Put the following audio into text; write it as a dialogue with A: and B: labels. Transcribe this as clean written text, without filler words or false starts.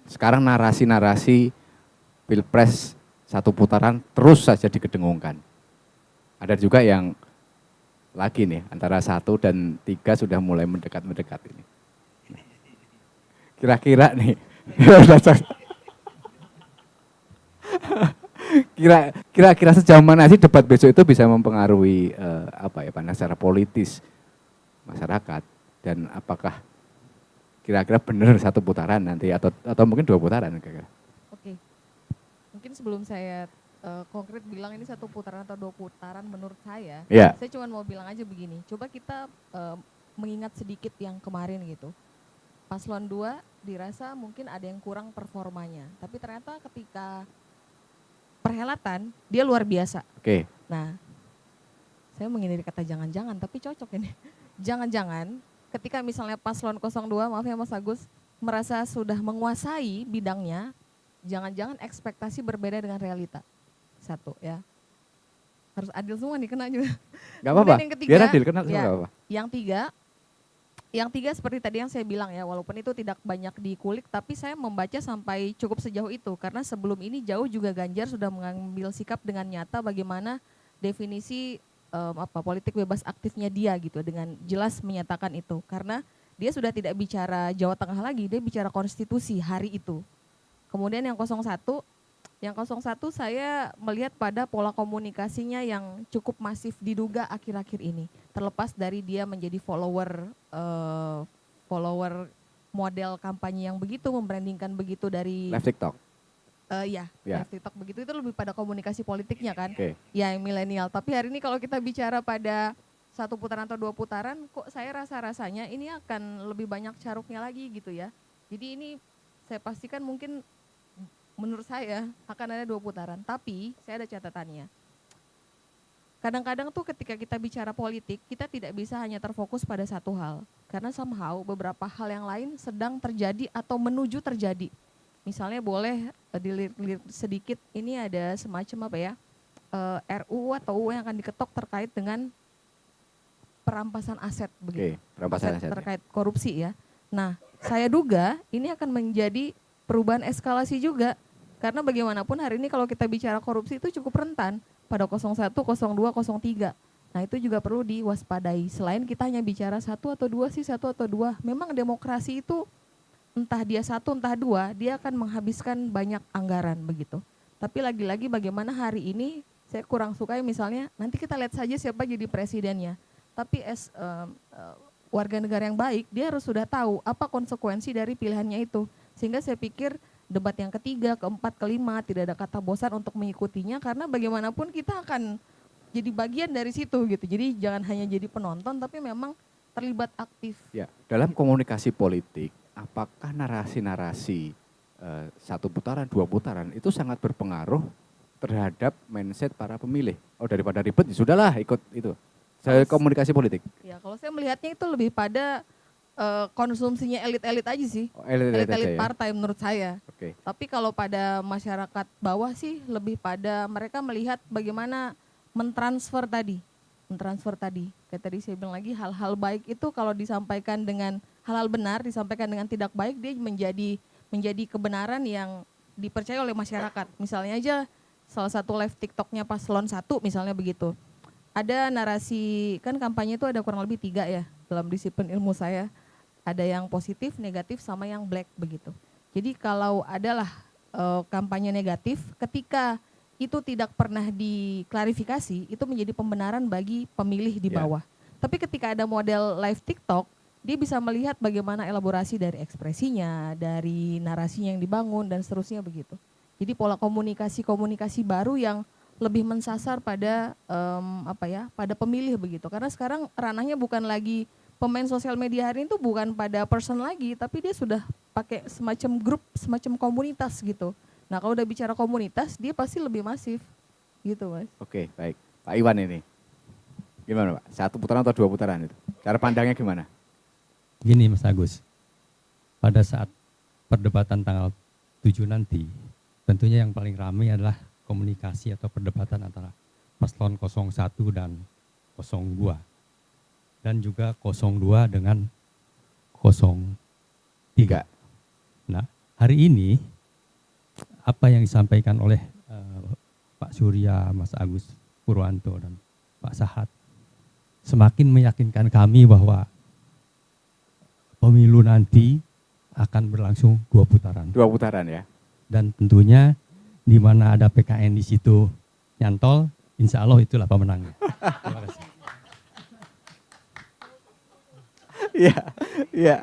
A: Sekarang narasi-narasi Pilpres satu putaran terus saja digedengungkan. Ada juga yang lagi nih, antara 1 dan 3 sudah mulai mendekat-mendekat ini. Kira-kira nih, kira-kira sejauh mana sih debat besok itu bisa mempengaruhi secara politis masyarakat, dan apakah kira-kira benar satu putaran nanti atau mungkin 2 putaran kira-kira.
B: Oke, mungkin sebelum saya konkret bilang ini satu putaran atau 2 putaran menurut
A: Ya,
B: saya cuma mau bilang aja begini. Coba kita mengingat sedikit yang kemarin gitu. Paslon 2 dirasa mungkin ada yang kurang performanya, tapi ternyata ketika perhelatan dia luar biasa.
A: oke.
B: Nah, saya menghindari kata jangan-jangan, tapi cocok ini. Jangan-jangan ketika misalnya paslon 02, maaf ya Mas Agus, merasa sudah menguasai bidangnya, jangan-jangan ekspektasi berbeda dengan realita. Satu ya. Harus adil semua nih, kena juga.
A: Nggak apa-apa,
B: Kemudian yang ketiga,
A: biar adil, kenal semua
B: ya,
A: nggak apa-apa.
B: yang tiga seperti tadi yang saya bilang ya, walaupun itu tidak banyak dikulik, tapi saya membaca sampai cukup sejauh itu. Karena sebelum ini jauh juga Ganjar sudah mengambil sikap dengan nyata bagaimana definisi politik bebas aktifnya dia gitu, dengan jelas menyatakan itu. Karena dia sudah tidak bicara Jawa Tengah lagi, dia bicara konstitusi hari itu. Kemudian yang 01 saya melihat pada pola komunikasinya yang cukup masif diduga akhir-akhir ini. Terlepas dari dia menjadi follower model kampanye yang begitu, membrandingkan begitu dari
A: Live TikTok.
B: ya,
A: Ya.
B: live TikTok begitu, itu lebih pada komunikasi politiknya kan.
A: Oke.
B: Ya, yang milenial. Tapi hari ini kalau kita bicara pada satu putaran atau 2 putaran, kok saya rasa-rasanya ini akan lebih banyak caruknya lagi gitu ya. Jadi ini saya pastikan mungkin menurut saya akan ada 2 putaran, tapi saya ada catatannya. Kadang-kadang tuh ketika kita bicara politik, kita tidak bisa hanya terfokus pada satu hal. Karena somehow beberapa hal yang lain sedang terjadi atau menuju terjadi. Misalnya boleh dilihat sedikit, ini ada semacam RUU atau UU yang akan diketok terkait dengan perampasan aset begitu.
A: Perampasan aset
B: terkait korupsi ya. Nah, saya duga ini akan menjadi perubahan eskalasi juga. Karena bagaimanapun hari ini kalau kita bicara korupsi itu cukup rentan pada 01, 02, 03. Nah, itu juga perlu diwaspadai. Selain kita hanya bicara 1 atau 2 sih, 1 atau 2. Memang demokrasi itu entah dia 1, entah 2, dia akan menghabiskan banyak anggaran begitu. Tapi lagi-lagi bagaimana hari ini saya kurang suka misalnya nanti kita lihat saja siapa jadi presidennya. Tapi warga negara yang baik, dia harus sudah tahu apa konsekuensi dari pilihannya itu. Sehingga saya pikir debat yang ketiga, keempat, kelima tidak ada kata bosan untuk mengikutinya, karena bagaimanapun kita akan jadi bagian dari situ gitu. Jadi jangan hanya jadi penonton, tapi memang terlibat aktif.
A: Ya, dalam komunikasi politik, apakah narasi-narasi 1 putaran, 2 putaran itu sangat berpengaruh terhadap mindset para pemilih? Oh, daripada ribet, ya sudahlah ikut itu. Saya komunikasi politik.
B: Ya, kalau saya melihatnya itu lebih pada konsumsinya elit-elit aja sih.
A: Oh, elit-elit
B: partai menurut saya.
A: Oke.
B: Tapi kalau pada masyarakat bawah sih lebih pada mereka melihat bagaimana mentransfer tadi. Kayak tadi saya bilang lagi, hal-hal baik itu kalau disampaikan dengan hal-hal benar, disampaikan dengan tidak baik, dia menjadi kebenaran yang dipercaya oleh masyarakat. Misalnya aja salah satu live TikToknya paslon 1 misalnya begitu. Ada narasi, kan kampanye itu ada kurang lebih 3 ya dalam disiplin ilmu saya. Ada yang positif, negatif, sama yang black begitu. Jadi kalau adalah kampanye negatif, ketika itu tidak pernah diklarifikasi, itu menjadi pembenaran bagi pemilih di bawah. Tapi ketika ada model live TikTok, dia bisa melihat bagaimana elaborasi dari ekspresinya, dari narasinya yang dibangun, dan seterusnya begitu. Jadi pola komunikasi baru yang lebih mensasar pada pada pemilih begitu. Karena sekarang ranahnya bukan lagi pemain sosial media hari ini tuh bukan pada person lagi, tapi dia sudah pakai semacam grup, semacam komunitas gitu. Nah, kalau udah bicara komunitas, dia pasti lebih masif gitu, Mas.
A: Oke, baik. Pak Iwan ini, gimana Pak? 1 putaran atau 2 putaran itu? Cara pandangnya gimana?
C: Gini Mas Agus, pada saat perdebatan tanggal 7 nanti, tentunya yang paling ramai adalah komunikasi atau perdebatan antara paslon 01 dan 02. Dan juga 02 dengan 03. Nah, hari ini apa yang disampaikan oleh Pak Surya, Mas Agus Purwanto dan Pak Sahat semakin meyakinkan kami bahwa pemilu nanti akan berlangsung 2 putaran.
A: 2 putaran ya.
C: Dan tentunya di mana ada PKN di situ nyantol, insya Allah itulah pemenangnya. Terima kasih.
A: Iya, iya.